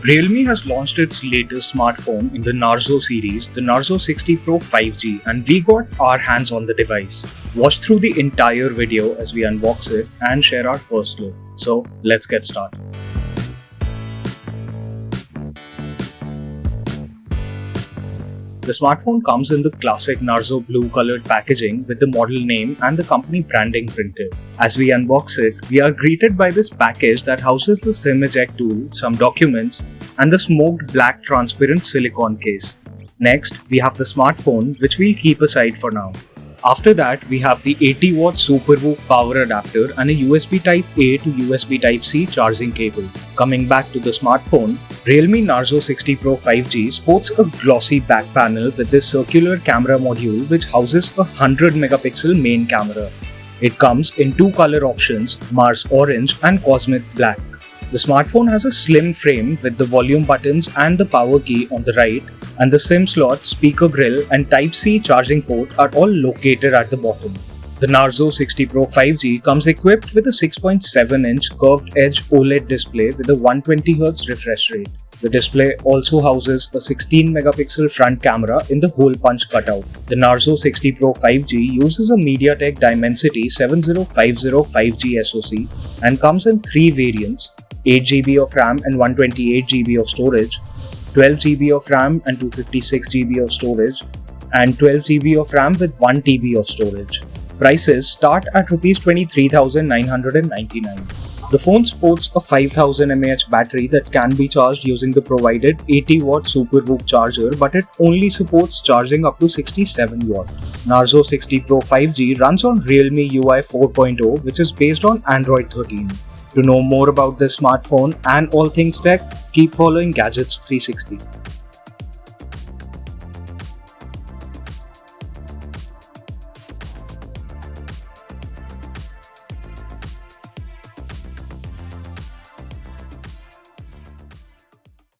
Realme has launched its latest smartphone in the Narzo series, the Narzo 60 Pro 5G, and we got our hands on the device. Watch through the entire video as we unbox it and share our first look. So let's get started. The smartphone comes in the classic Narzo blue colored packaging with the model name and the company branding printed. As we unbox it, we are greeted by this package that houses the SIM eject tool, some documents, and the smoked black transparent silicone case. Next, we have the smartphone, which we'll keep aside for now. After that, we have the 80-watt SuperVOOC power adapter and a USB Type-A to USB Type-C charging cable. Coming back to the smartphone, Realme Narzo 60 Pro 5G sports a glossy back panel with this circular camera module which houses a 100 megapixel main camera. It comes in two color options, Mars Orange and Cosmic Black. The smartphone has a slim frame with the volume buttons and the power key on the right, and the SIM slot, speaker grill and Type-C charging port are all located at the bottom. The Narzo 60 Pro 5G comes equipped with a 6.7-inch curved edge OLED display with a 120Hz refresh rate. The display also houses a 16 megapixel front camera in the hole punch cutout. The Narzo 60 Pro 5G uses a MediaTek Dimensity 7050 5G SoC and comes in three variants: 8GB of RAM and 128GB of storage, 12GB of RAM and 256GB of storage, and 12GB of RAM with 1TB of storage. Prices start at Rs 23,999. The phone sports a 5000 mAh battery that can be charged using the provided 80-watt SuperVOOC charger, but it only supports charging up to 67 watt. Narzo 60 Pro 5G runs on Realme Ui 4.0, which is based on Android 13. To know more about this smartphone and all things tech, keep following Gadgets 360.